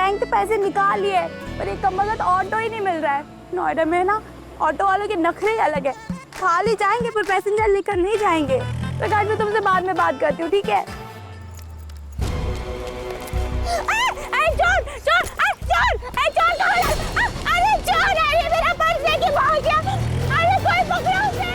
Bank से पैसे निकाल लिए, पर एक कमबख्त ऑटो ही नहीं मिल रहा है। नोएडा में ना ऑटो वालों के नखरे ही अलग है, खाली जाएंगे पर पैसेंजर लेकर नहीं जाएंगे। प्रकाश मैं तुमसे बाद में बात करती हूँ, ठीक है? अरे चोर है, ये मेरा पर्स लेके भाग गया। अरे कोई पकड़ो उसे।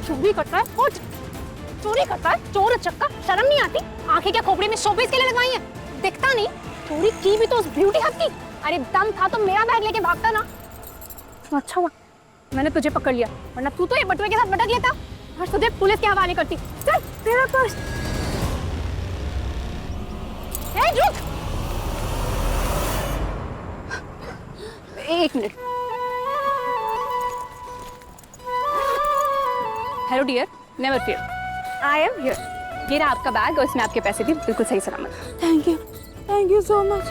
चोरी करता है, उठ। चोरी करता है, चोर चक्का, शर्म नहीं आती? आंखें क्या खोपड़ी में शोपीस के लिए लगवाई हैं? दिखता नहीं? चोरी की भी तो उस ब्यूटी हब की। अरे दम था तो मेरा बैग लेके भागता ना। अच्छा हुआ मैंने तुझे पकड़ लिया, वरना तू तो ये बटुए के साथ भटक लेता और तुझे पुलिस के हवाले करती। चल तेरा पर्स। ए रुक, एक minute. Hello dear, never fear, I am here. ये रहा आपका बैग और इसमें आपके पैसे भी बिल्कुल सही सलामत। Thank you so much.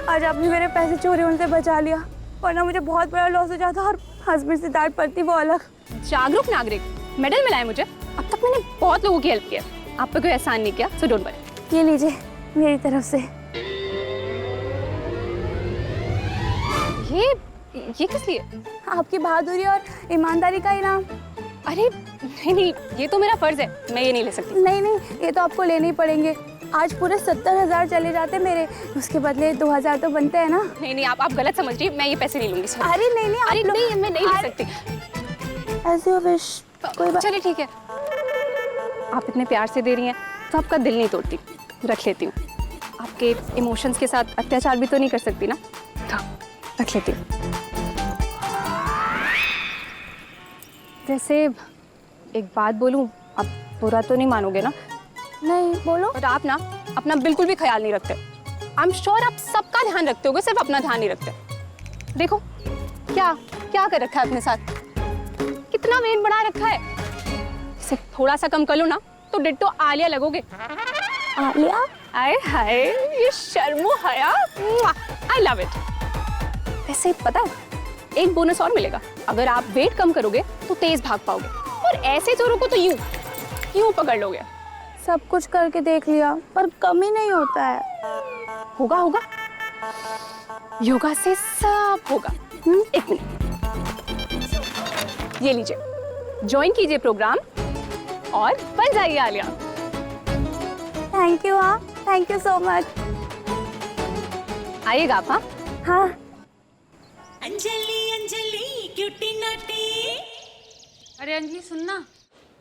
आज आपने मेरे पैसे चोरी होने से बचा लिया, वरना मुझे बहुत बड़ा लॉस हो जाता और हस्बैंड से डांट पड़ती वो अलग। जागरूक नागरिक, मेडल मिला है मुझे। अब तक मैंने बहुत लोगों की हेल्प किया, आप पे कोई एहसान नहीं किया, सो डोंट वरी। ये लीजिए मेरी तरफ से। ये किस लिए? आपकी बहादुरी और ईमानदारी का इनाम। अरे नहीं, ये तो मेरा फर्ज है, मैं ये नहीं ले सकती। नहीं, ये तो आपको लेने ही पड़ेंगे। आज पूरे 70,000 चले जाते मेरे, उसके बदले 2,000 तो बनते हैं ना। नहीं, आप गलत समझ रही, मैं ये पैसे नहीं लूंगी। अरे नहीं, नहीं, मैं नहीं ले सकती। ऐसे विश कोई बात। चलिए ठीक है, आप इतने प्यार से दे रही हैं तो आपका दिल नहीं तोड़ती, रख लेती हूँ। आपके इमोशंस के साथ अत्याचार भी तो नहीं कर सकती ना, तो रख लेती हूँ। वैसे एक बात बोलूं, आप बुरा तो नहीं मानोगे ना? नहीं, बोलो। और आप ना अपना बिल्कुल भी ख्याल नहीं रखते। आई एम श्योर आप सबका ध्यान रखते होगे, सिर्फ अपना ध्यान नहीं रखते। देखो क्या कर रखा है अपने साथ, कितना वेट बढ़ा रखा है। इसे थोड़ा सा कम कर लो ना तो डिट्टो आलिया लगोगे। आलिया? आए हाय, ये शर्मो हया, आई लव इट। वैसे पता है, एक बोनस और मिलेगा। अगर आप वेट कम करोगे तो तेज भाग पाओगे, और ऐसे चोरों को तो यूं पकड़ लोगे। सब कुछ करके देख लिया पर कम ही नहीं होता है। होगा, योगा से सब होगा। एक मिनट, ये लीजिए, ज्वाइन कीजिए प्रोग्राम और बन जाइए आलिया। Thank you. हाँ, थैंक यू सो मच। आइएगा आप। हाँ। Anjali cutie naughty. अरे अंजलि सुनना,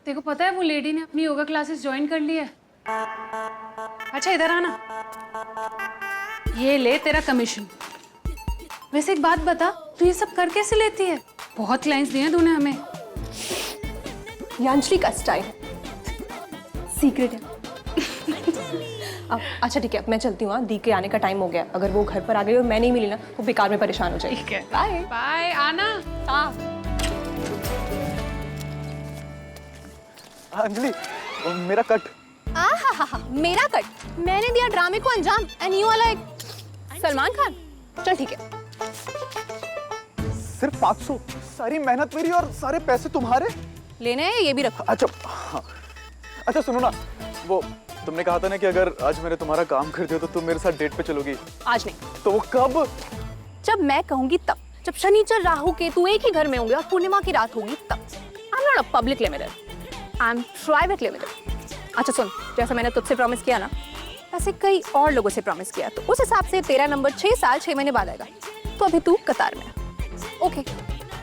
तेरे को पता है वो लेडी ने अपनी योगा क्लासेस ज्वाइन कर ली है। अच्छा इधर आना, ये ले तेरा कमीशन। वैसे एक बात बता, तू ये सब कर कैसे लेती है? बहुत क्लाइंट्स दिए हैं तूने हमें। ये अंजलि का स्टाइल सीक्रेट है। अच्छा ठीक है, मैं चलती हूँ। दी के आने का टाइम हो गया। अगर वो घर पर आ गई और मैं नहीं मिली ना, वो बेकार में परेशान हो जाएगी। ठीक है, बाय बाय। आना। हाँ। अंजलि, मेरा कट। आहा, मेरा कट? मैंने दिया ड्रामे को अंजाम, and you are like Salman Khan. चल ठीक है। सिर्फ 500? सारी मेहनत मेरी और सारे पैसे तुम्हारे? लेने हैं, ये भी रखो। अच्छा हाँ। अच्छा सुनो ना, वो तुमने कहा था ना कि अगर आज मैंने तुम्हारा काम कर दिया तो तुम मेरे साथ डेट पे चलोगी। आज नहीं तो वो कब? जब मैं कहूंगी तब। जब शनिचर राहु केतु एक ही घर में होंगे और पूर्णिमा की रात होगी तब। I am not a public limited, I am private limited. अच्छा सुन, जैसा मैंने तुझसे प्रॉमिस किया ना, वैसे कई और लोगों से प्रॉमिस किया, तो उस हिसाब से तेरा नंबर 6 साल 6 महीने बाद आएगा। तो अभी तू कतार में। Okay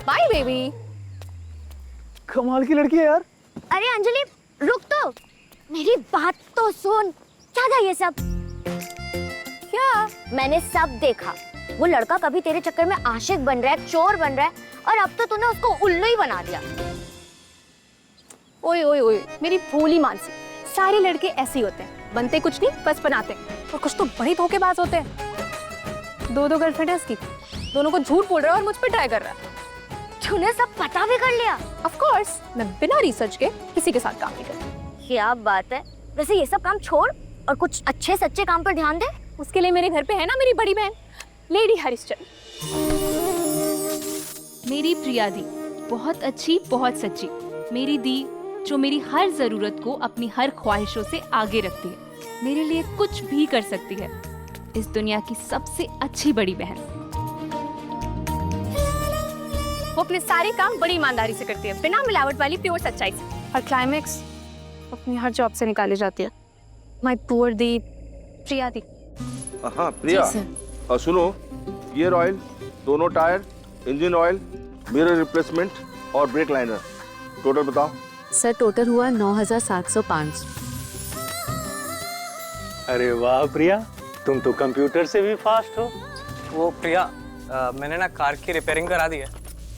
bye baby. कमाल की लड़की है यार। अरे अंजलि रुक तो, मेरी बात तो सुन। क्या था ये सब? क्या? मैंने सब देखा। वो लड़का कभी तेरे चक्कर में आशिक बन रहा है, चोर बन रहा है, और अब तो तूने उसको उल्लू ही बना दिया। ओए ओए ओए, मेरी भोली मानसी, सारे लड़के ऐसे ही होते हैं, बनते कुछ नहीं बस बनाते, और कुछ तो बड़े धोखेबाज होते हैं। दो गर्लफ्रेंड है इसकी, दोनों को झूठ बोल रहा है और मुझ पे ट्राई कर रहा है। तूने सब पता भी कर लिया? ऑफ कोर्स, मैं बिना रिसर्च के किसी के साथ काम नहीं करती। क्या बात है। वैसे ये सब काम छोड़ और कुछ अच्छे सच्चे काम पर ध्यान दे। उसके लिए मेरे घर पे है ना मेरी बड़ी बहन लेडी हरिश्चंद्र। मेरी प्रिया दी बहुत अच्छी, बहुत सच्ची, मेरी दी जो मेरी हर जरूरत को अपनी हर ख्वाहिशों से आगे रखती है, मेरे लिए कुछ भी कर सकती है, इस दुनिया की सबसे अच्छी बड़ी बहन। वो अपने सारे काम बड़ी ईमानदारी से करती है, बिना मिलावट वाली प्योर सच्चाई से। और क्लाइमेक्स अपनी हर जॉब से निकाली जाती है। माय पुअर दी, प्रिया दी। हाँ प्रिया, और सुनो, गियर ऑयल, दोनों tyre, engine oil, mirror replacement और ब्रेक लाइनर, टोटल बताओ। सर टोटल हुआ 9,705। अरे वाह प्रिया, तुम तो कंप्यूटर से भी फास्ट हो। वो प्रिया, मैंने ना कार की रिपेयरिंग करा दी है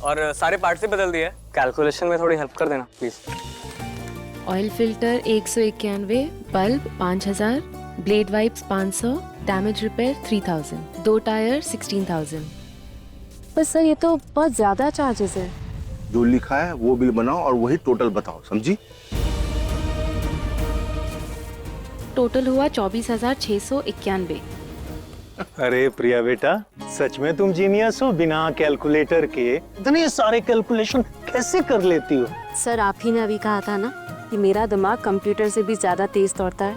और सारे पार्ट्स ही बदल दिए हैं। कैलकुलेशन में थोड़ी हेल्प कर देना please. Oil filter 191, bulb 5,000, blade wipes 500, damage repair 3,000, 2 tyre 16,000। पर सर ये तो बहुत ज्यादा चार्जेस है। जो लिखा है वो बिल बनाओ और वही टोटल बताओ, समझी? टोटल हुआ 24,691। अरे प्रिया बेटा, सच में तुम जीनियस हो, बिना कैलकुलेटर के इतने सारे कैलकुलेशन कैसे कर लेती हो? सर आप ही ने अभी कहा था ना कि मेरा दिमाग कंप्यूटर से भी ज्यादा तेज दौड़ता है।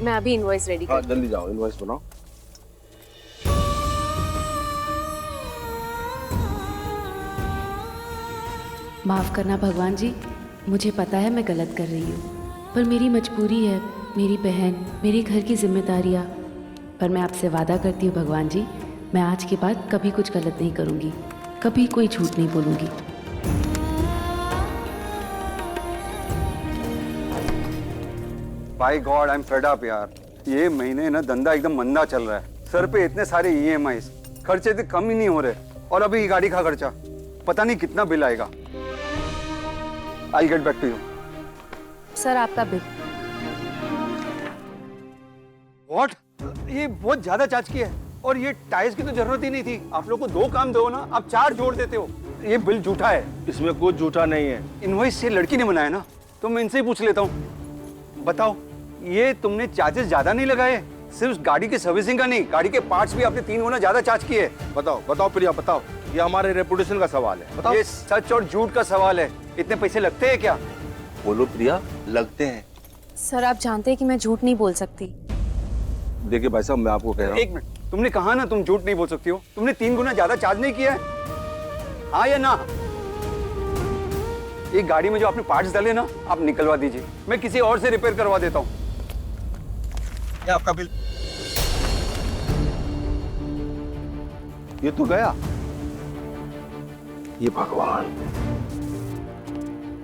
मैं अभी इनवॉइस रेडी हाँ जल्दी जाओ, इनवॉइस बनाओ। माफ करना भगवान जी, मुझे पता है मैं गलत कर रही हूँ, पर मेरी मजबूरी है, मेरी बहन, मेरी घर की जिम्मेदारियाँ। पर मैं आपसे वादा करती हूँ भगवान जी, मैं आज के बाद कभी कुछ गलत नहीं करूँगी, कभी कोई झूठ नहीं बोलूँगी। By God I am fed up यार। ये महीने ना धंधा एकदम मंदा चल रहा है, सर पे इतने सारे EMIs, खर्चे तो कम ही नहीं हो रहे, और अभी गाड़ी का खर्चा, पता नहीं कितना बिल आएगा। I get back to you. Sir आपका बिल। व्हाट? ये बहुत ज्यादा चार्ज किया है, और ये टायर्स की तो जरूरत ही नहीं थी। आप लोग को 2 काम दो ना, आप 4 जोड़ देते हो। ये बिल झूठा है। इसमें कुछ झूठा नहीं है। इनवॉइस ये लड़की ने बनाया ना, तो मैं इनसे ही पूछ लेता हूँ। बताओ, ये तुमने चार्जेस ज्यादा नहीं लगाए? सिर्फ गाड़ी की सर्विसिंग का नहीं, गाड़ी के पार्ट्स भी आपने 3 गुना ज्यादा चार्ज किए। बताओ बताओ प्रिया बताओ, ये हमारे रेपुटेशन का सवाल है, बताओ। ये सच और झूठ का सवाल है। इतने पैसे लगते हैं क्या? बोलो प्रिया, लगते हैं। सर आप जानते हैं कि मैं झूठ नहीं बोल सकती। देखिए भाई साहब, मैं आपको कह रहा हूँ। 1 मिनट, तुमने कहा ना तुम झूठ नहीं बोल सकती हो। तुमने 3 गुना ज्यादा चार्ज नहीं किया है, हाँ या ना? एक गाड़ी में जो आपने पार्ट्स डाले ना, आप निकलवा दीजिए, मैं किसी और से रिपेयर करवा देता हूँ। ये आपका बिल। ये तो गया। ये भगवान,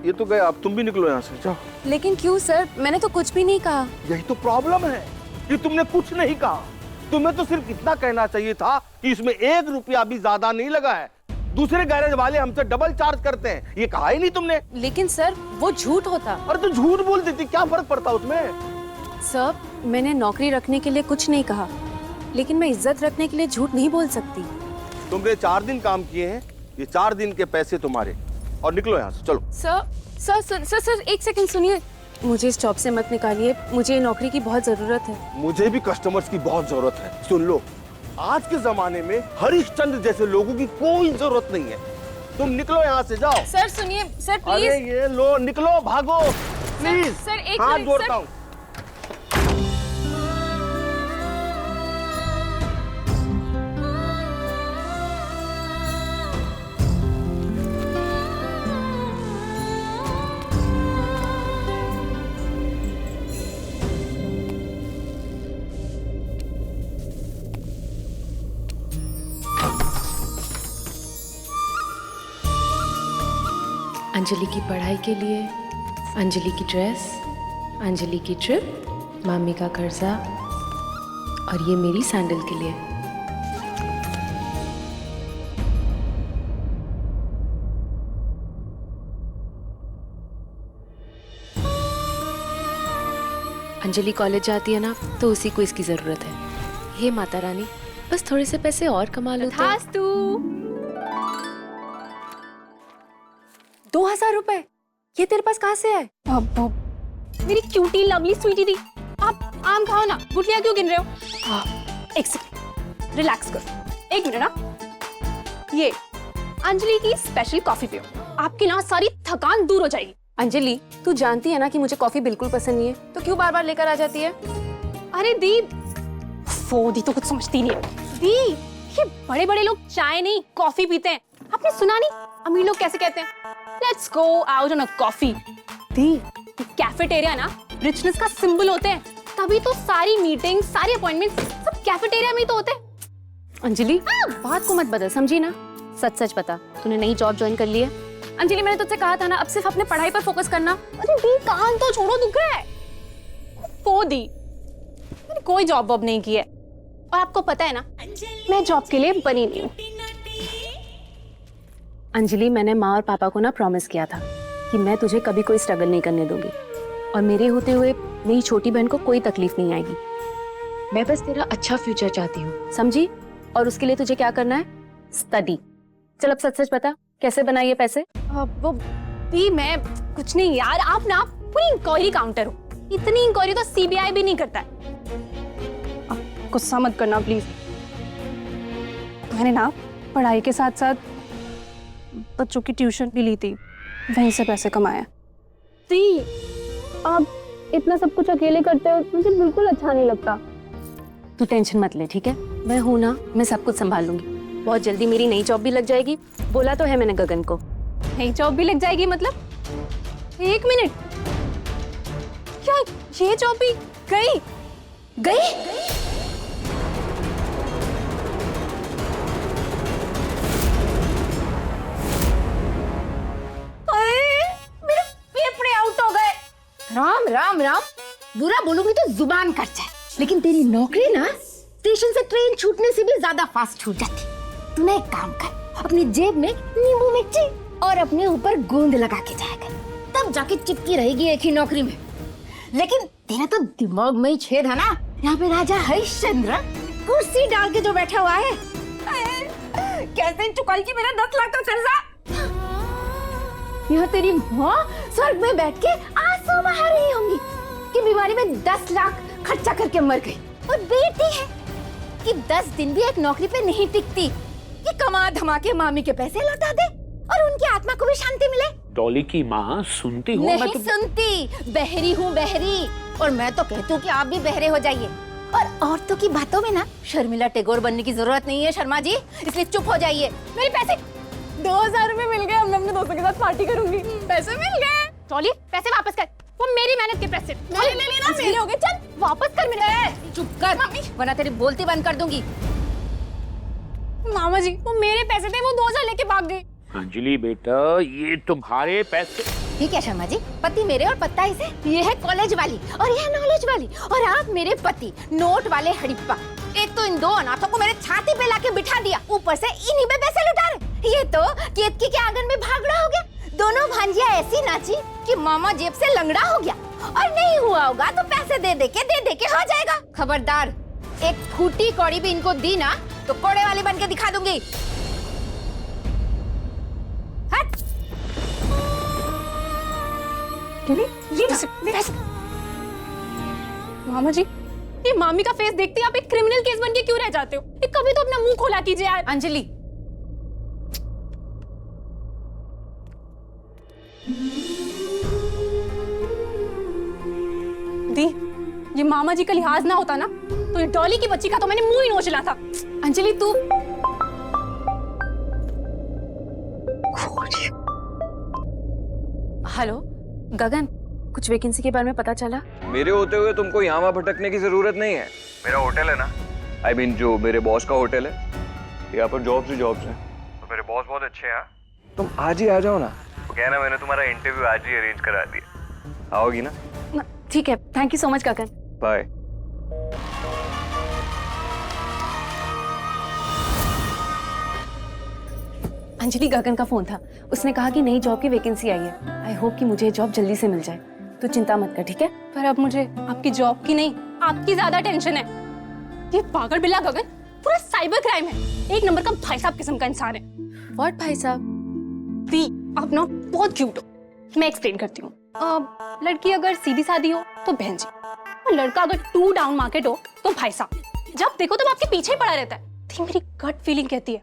ये तो गया। अब तुम भी निकलो यहाँ से, जाओ। लेकिन क्यों सर, मैंने तो कुछ भी नहीं कहा। यही तो प्रॉब्लम है कि तुमने कुछ नहीं कहा। तुम्हें तो सिर्फ इतना कहना चाहिए था कि इसमें 1 रुपया भी ज्यादा नहीं लगा है। दूसरे गैरेज वाले हमसे डबल चार्ज करते हैं, ये कहा ही नहीं तुमने। लेकिन सर वो झूठ होता। अरे तो झूठ बोल देती, क्या फर्क पड़ता उसमें? सर मैंने नौकरी रखने के लिए कुछ नहीं कहा, लेकिन मैं इज्जत रखने के लिए झूठ नहीं बोल सकती। तुमने 4 दिन काम किए हैं, ये 4 दिन के पैसे तुम्हारे, और निकलो यहाँ से, चलो। सर एक सेकंड सुनिए, मुझे इस जॉब से मत निकालिए, मुझे नौकरी की बहुत जरूरत है। मुझे भी कस्टमर्स की बहुत जरूरत है। सुन लो, आज के जमाने में हरिश्चंद्र जैसे लोगों की कोई जरूरत नहीं है। तुम निकलो यहाँ से, जाओ। सर सुनिए, सर प्लीज। अरे ये लो, निकलो, भागो प्लीज। सर एक हाथ मिनट, जोड़ता हूँ। अंजलि की पढ़ाई के लिए, अंजलि की ड्रेस, अंजलि की ट्रिप, मामी का कर्जा, और ये मेरी सैंडल के लिए। अंजलि कॉलेज जाती है ना तो उसी को इसकी जरूरत है। हे माता रानी, बस थोड़े से पैसे और कमा लो तो। तथास्तु। 2000 रुपए ये तेरे पास कहाँ से है? मेरी क्यूटी लवली स्वीटी दी, आप आम खाओ ना, गुठलियां क्यों गिन रहे हो? एक सेकंड, रिलैक्स करो, एक मिनट ना। ये अंजलि की स्पेशल कॉफी पियो, आपकी ना सारी थकान दूर हो जाएगी। अंजलि, तू जानती है ना कि मुझे कॉफी बिल्कुल पसंद नहीं है, तो क्यों बार बार लेकर आ जाती है? अरे दी, दी तो कुछ समझती नहीं है। दी, ये बड़े बड़े लोग चाय नहीं कॉफी पीते हैं, आपने सुना नहीं अमीर लोग कैसे कहते हैं? Let's go out on a coffee. The, cafeteria ना रिचनेस का सिंबल होते हैं, तभी तो सारी मीटिंग, सारी अपॉइंटमेंट सब कैफेटेरिया में ही तो होते हैं। अंजलि, बात को मत बदल, समझी ना? सच सच बता, तूने नई जॉब ज्वाइन कर ली है? अंजलि, मैंने तुझसे कहा था ना, अब सिर्फ अपने पढ़ाई पर फोकस करना। अरे दी, कान तो छोड़ो, दुख रहा है। दी, मैंने कोई जॉब वॉब नहीं की है, और आपको पता है ना मैं जॉब के लिए बनी नहीं हूँ। अंजलि, मैंने माँ और पापा को ना प्रॉमिस किया था कि मैं तुझे कभी कोई स्ट्रगल नहीं करने दूंगी, और मेरे होते हुए मेरी छोटी बहन को कोई तकलीफ नहीं आएगी। मैं बस तेरा अच्छा फ्यूचर चाहती हूँ, समझी? और उसके लिए तुझे क्या करना है? स्टडी। चल अब सच सच बता, कैसे बनाए ये पैसे? वो भी मैं कुछ नहीं यार, आप ना पूरी इंक्वायरी काउंटर हो, इतनी इंक्वायरी तो सीबीआई भी नहीं करता है। आप गुस्सा मत करना प्लीज। मैंने ना पढ़ाई के साथ साथ बच्चों की ट्यूशन भी ली थी, वहीं से पैसे कमाया। दी, आप इतना सब कुछ अकेले करते हो, मुझे बिल्कुल अच्छा नहीं लगता। तू टेंशन मत ले, ठीक है? मैं हूं ना, मैं सब कुछ संभाल लूंगी। बहुत जल्दी मेरी नई जॉब भी लग जाएगी, बोला तो है मैंने गगन को। नई जॉब भी लग जाएगी मतलब? एक मिनट, क्या ये जॉब भी गई? मेरे फेफड़े आउट हो गए। राम राम राम, बुरा बोलूंगी तो जुबान कट जाए, लेकिन तेरी नौकरी ना स्टेशन से ट्रेन छूटने से भी ज्यादा फास्ट छूट जाती। तूने एक काम कर, अपनी जेब में नींबू मिर्ची और अपने ऊपर गोंद लगा के जाया कर, तब जाके चिपकी रहेगी एक ही नौकरी में। लेकिन तेरा तो दिमाग में ही छेद है ना। यहाँ पे राजा हरिश्चंद्र कुर्सी डाल के जो बैठा हुआ है, कैसे चुकाएगी मेरा 10 लाख का कर्जा? यहाँ तेरी माँ स्वर्ग में बैठ के आंसू बहा रही होंगी कि बीमारी में 10 लाख खर्चा करके मर गई, और बेटी है कि 10 दिन भी एक नौकरी पे नहीं टिकती कि कमा धमा के मामी के पैसे लौटा दे और उनकी आत्मा को भी शांति मिले। डॉली की माँ सुनती हो? नहीं सुनती, बहरी हूँ बहरी, और मैं तो कहती हूँ कि आप भी बहरे हो जाइए। और औरतों की बातों में ना शर्मिला टैगोर बनने की जरूरत नहीं है शर्मा जी, इसलिए चुप हो जाइए। मेरे पैसे 2000 रुपए मिल गए, अब मैं अपने दोस्तों के साथ पार्टी करूंगी। पैसे मिल गए। टॉली, पैसे वापस कर, वो मेरी मेहनत के पैसे। टॉली, ले लेना, मेरे हो गए, चल वापस कर मेरे। चुप कर मम्मी, वरना तेरी बोलती बंद कर दूंगी। मामा जी, वो मेरे पैसे थे, वो 2000 लेके भाग गई। अंजलि बेटा, ये तुम्हारे पैसे। ठीक है शर्मा जी, पति मेरे और पत्ता इसे, ये है कॉलेज वाली और ये है नॉलेज वाली, और आप मेरे पति नोट वाले हड़प्पा। एक तो इन दो अनाथों को मेरे छाती पे लाके बिठा दिया, ऊपर से इन्हीं पे पैसे लुटा रहे। ये तो केतकी के आंगन में भागड़ा हो गया। दोनों भांजिया ऐसी नाची कि मामा जेब से लंगड़ा हो गया, और नहीं हुआ होगा तो पैसे दे दे के हो जाएगा। खबरदार, एक फूटी कौड़ी भी इनको दी ना तो कोड़े वाली बन के दिखा दूंगी। हट। मामा जी, ये मामी का फेस देखते ही आप एक क्रिमिनल केस बन के क्यों रह जाते हो? कभी तो अपना मुंह खोला कीजिए यार। अंजलि, दी, ये मामा जी का लिहाज ना होता ना तो ये डॉली की बच्ची का तो मैंने मुंह ही नोच लिया था। अंजलि तू हेलो गगन, कुछ वैकेंसी के बारे में पता चला? मेरे होते हुए तुमको यहाँ वहाँ भटकने की जरूरत नहीं है। मेरा होटल है ना, I mean, जो मेरे बॉस का होटल है, यहाँ पर जॉब्स हैं। तो मेरे बॉस बहुत अच्छे हैं। तुम आज ही आ जाओ ना। तो क्या है ना, मैंने तुम्हारा इंटरव्यू आज ही अरेंज करा दिया। आओगी ना? ठीक है, thank you so much Gagan. Bye. Anjali, Gagan का फोन था, उसने कहा कि नई जॉब की वैकेंसी आई है। आई होप कि मुझे जॉब जल्दी से मिल जाए। तू चिंता मत कर, ठीक है? पर अब मुझे आपकी जॉब की नहीं, आपकी ज्यादा टेंशन है। ये पागल बिल्ला गगन पूरा साइबर क्राइम है, एक नंबर का भाई साहब किस्म का इंसान है। व्हाट भाई साहब? दी, आप ना बहुत क्यूट हो। मैं एक्सप्लेन करती हूँ। लड़की अगर सीधी सादी हो तो बहन जी, और लड़का अगर टू डाउन मार्केट हो तो भाई साहब। जब देखो तब आपके पीछे ही पड़ा रहता है। थी मेरी गट फीलिंग कहती है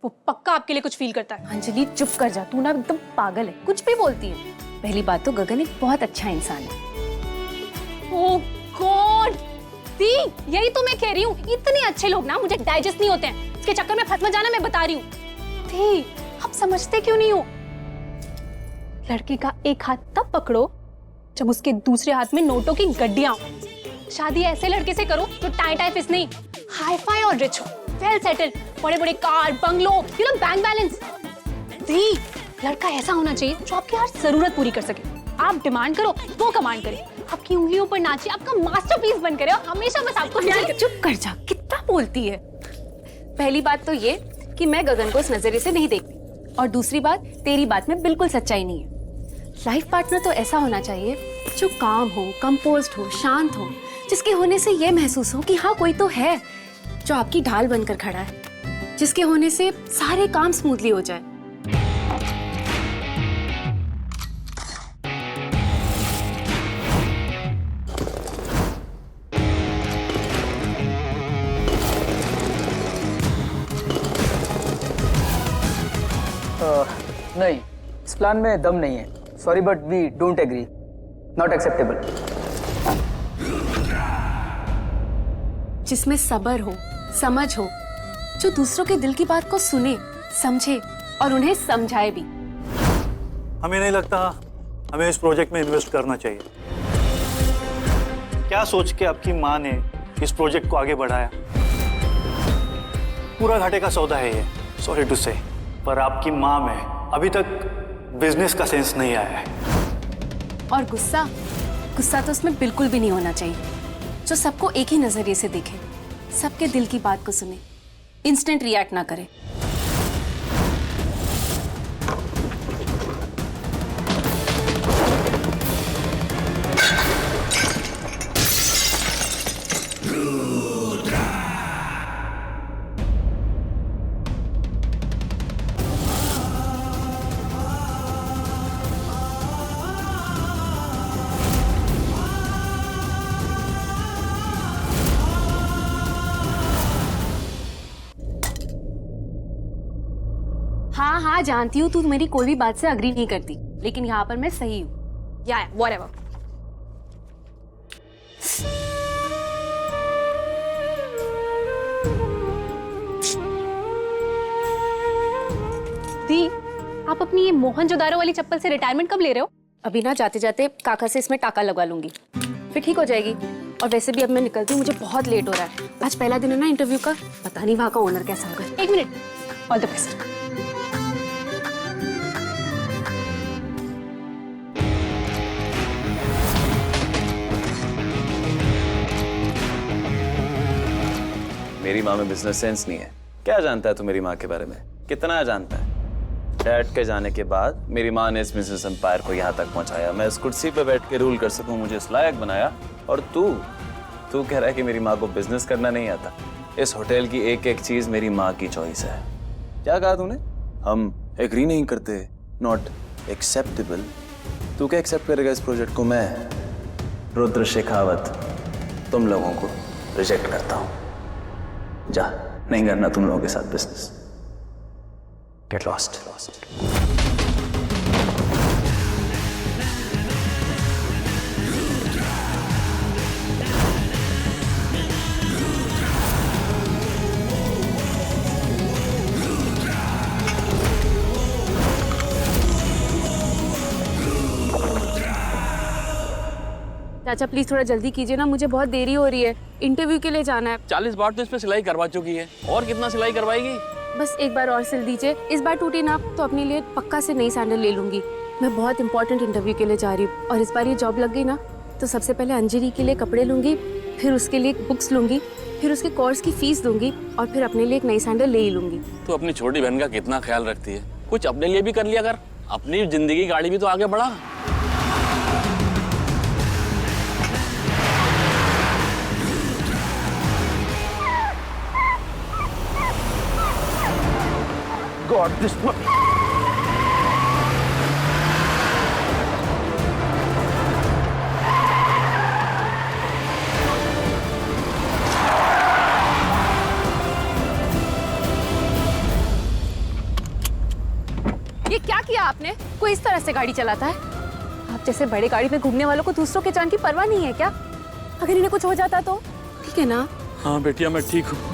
वो पक्का आपके लिए कुछ फील करता है। अंजलि चुप कर जा, तू ना एकदम पागल है, कुछ भी बोलती है। पहली बात तो गगन एक बहुत अच्छा इंसान है। ओह गॉड दी, यही तो मैं कह रही हूँ, इतने अच्छे लोग ना मुझे डाइजेस्ट नहीं होते हैं। इसके चक्कर में फंस मत जाना, मैं बता रही हूँ। दी, आप समझते क्यों नहीं हो? लड़की का एक हाथ तब पकड़ो जब उसके दूसरे हाथ में नोटों की गड्डियां हो। शादी ऐसे लड़के से करो जो टाई टाई फिस नहीं, हाई फाई और रिच हो, वेल सेटल्ड, बड़े बड़े car, bungalow, you know, bank balance. दी, लड़का ऐसा होना चाहिए जो आपकी हर जरूरत पूरी कर सके। आप डिमांड करो, वो कमांड करे, आपकी उंगलियों पर नाचे, आपका मास्टरपीस बन करे और हमेशा बस आपको। चुप कर जा, कितना बोलती है। पहली बात तो ये कि मैं गगन को इस नजरिए से नहीं देखती, और दूसरी बात, तेरी बात में बिल्कुल सच्चाई नहीं है। लाइफ पार्टनर तो ऐसा होना चाहिए जो काम हो, कंपोज्ड हो, शांत हो, जिसके होने से ये महसूस हो कि हाँ कोई तो है जो आपकी ढाल बनकर खड़ा है, जिसके होने से सारे काम स्मूथली हो जाए। नहीं, इस प्लान में दम नहीं है। Sorry but we don't agree, not acceptable. जिसमें सब्र हो, समझ हो, जो दूसरों के दिल की बात को सुने, समझे और उन्हें समझाए भी। हमें नहीं लगता हमें इस प्रोजेक्ट में इन्वेस्ट करना चाहिए। क्या सोच के आपकी माँ ने इस प्रोजेक्ट को आगे बढ़ाया? पूरा घाटे का सौदा है ये, सॉरी टू से, पर आपकी माँ में अभी तक बिजनेस का सेंस नहीं आया है। और गुस्सा तो उसमें बिल्कुल भी नहीं होना चाहिए, जो सबको एक ही नजरिए से देखे, सबके दिल की बात को सुने, इंस्टेंट रिएक्ट ना करे। हाँ, जानती हूँ तू मेरी कोई भी बात से अग्री नहीं करती, लेकिन यहाँ पर मैं सही हूँ। या व्हाटएवर। दी, आप अपनी ये मोहनजोदारो वाली चप्पल से रिटायरमेंट कब ले रहे हो? अभी ना जाते जाते काका से इसमें टाका लगवा लूंगी, फिर ठीक हो जाएगी। और वैसे भी अब मैं निकलती हूँ, मुझे बहुत लेट हो रहा है। आज पहला दिन है ना इंटरव्यू का, पता नहीं वहाँ का ओनर कैसा होगा। एक मिनट, ऑल द बेस्ट। मेरी माँ में बिजनेस सेंस नहीं है। क्या जानता है तू मेरी माँ के बारे में? कितना जानता है? डैड के जाने के बाद मेरी माँ ने इस बिजनेस एम्पायर को यहाँ तक पहुँचाया, मैं इस कुर्सी पे बैठ के रूल कर सकूँ, मुझे इस लायक बनाया। और तू कह रहा है कि मेरी माँ को बिजनेस करना नहीं आता? इस होटल की एक एक चीज मेरी माँ की चॉइस है। क्या कहा तूने? हम एग्री नहीं करते, नॉट एक्सेप्टेबल। तू क्या एक्सेप्ट करेगा इस प्रोजेक्ट को? मैं रुद्र शेखावत तुम लोगों को रिजेक्ट करता हूँ। जा, नहीं करना तुम लोगों के साथ बिजनेस। Get lost. चाचा प्लीज थोड़ा जल्दी कीजिए ना, मुझे बहुत देरी हो रही है, इंटरव्यू के लिए जाना है। 40 बार तो इस पे सिलाई करवा चुकी है, और कितना सिलाई करवाएगी? बस एक बार और सिल दीजिए, इस बार टूटी ना तो अपने लिए पक्का से नई सैंडल ले लूंगी। मैं बहुत इंपॉर्टेंट इंटरव्यू के लिए जा रही हूँ, और इस बार ये जॉब लग गई ना तो सबसे पहले अंजलि के लिए कपड़े लूंगी, फिर उसके लिए बुक्स लूंगी, फिर उसके कोर्स की फीस दूंगी, और फिर अपने लिए एक नई सैंडल ले ही लूंगी। तू अपनी छोटी बहन का कितना ख्याल रखती है, कुछ अपने लिए भी कर लिया कर, अपनी जिंदगी गाड़ी भी तो आगे बढ़ा। गॉड दिस ये क्या किया आपने? कोई इस तरह से गाड़ी चलाता है? आप जैसे बड़े गाड़ी में घूमने वालों को दूसरों के जान की परवाह नहीं है क्या? अगर इन्हें कुछ हो जाता तो? ठीक है ना? हाँ बेटिया मैं ठीक हूँ।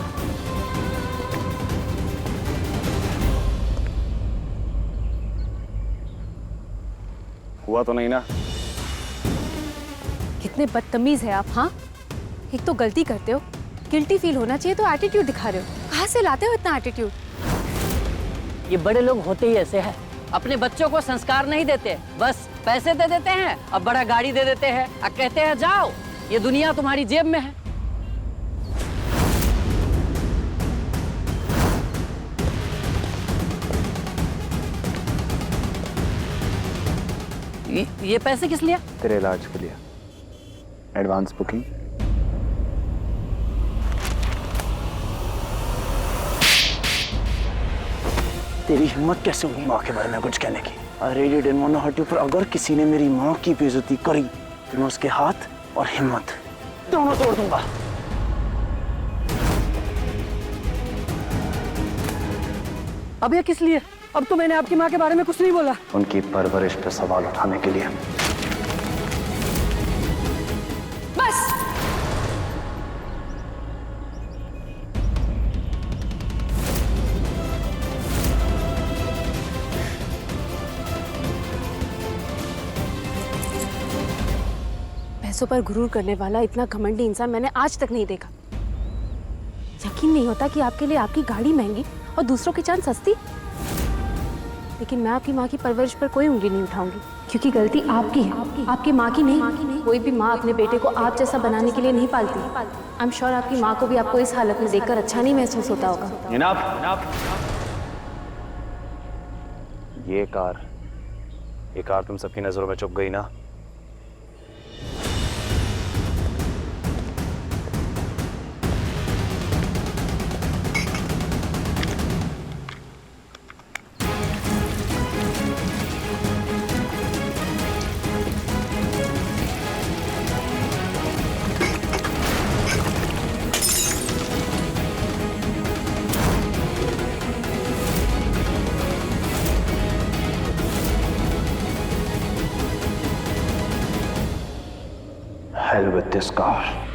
हुआ तो नहीं ना? कितने बदतमीज है आप, हाँ? एक तो गलती करते हो, गिल्टी फील होना चाहिए तो एटीट्यूड दिखा रहे हो। कहाँ से लाते हो इतना एटीट्यूड? ये बड़े लोग होते ही ऐसे हैं, अपने बच्चों को संस्कार नहीं देते, बस पैसे दे देते हैं और बड़ा गाड़ी दे देते हैं और कहते हैं जाओ, ये दुनिया तुम्हारी जेब में है। ये पैसे किस लिए? तेरे इलाज के लिए एडवांस बुकिंग। तेरी हिम्मत कैसे हुई माँ के बारे में कुछ कहने की? I really didn't want to hurt you, पर अगर किसी ने मेरी माँ की बेइज्जती करी तो मैं उसके हाथ और हिम्मत दोनों तोड़ दूंगा। अब ये किस लिए? अब तो मैंने आपकी माँ के बारे में कुछ नहीं बोला। उनकी परवरिश पे सवाल उठाने के लिए। बस। पैसों पर गुरूर करने वाला इतना घमंडी इंसान मैंने आज तक नहीं देखा। यकीन नहीं होता कि आपके लिए आपकी गाड़ी महंगी और दूसरों की जान सस्ती। लेकिन मैं आपकी माँ की परवरिश पर कोई उंगली नहीं उठाऊंगी, क्योंकि गलती आपकी है, आपकी माँ की नहीं। कोई भी माँ अपने बेटे को आप जैसा बनाने के लिए नहीं पालती। आई एम श्योर आपकी माँ को भी आपको इस हालत में देखकर अच्छा नहीं महसूस होता होगा। ये कार तुम सबकी नजरों में चुप गई ना? Hell with this car.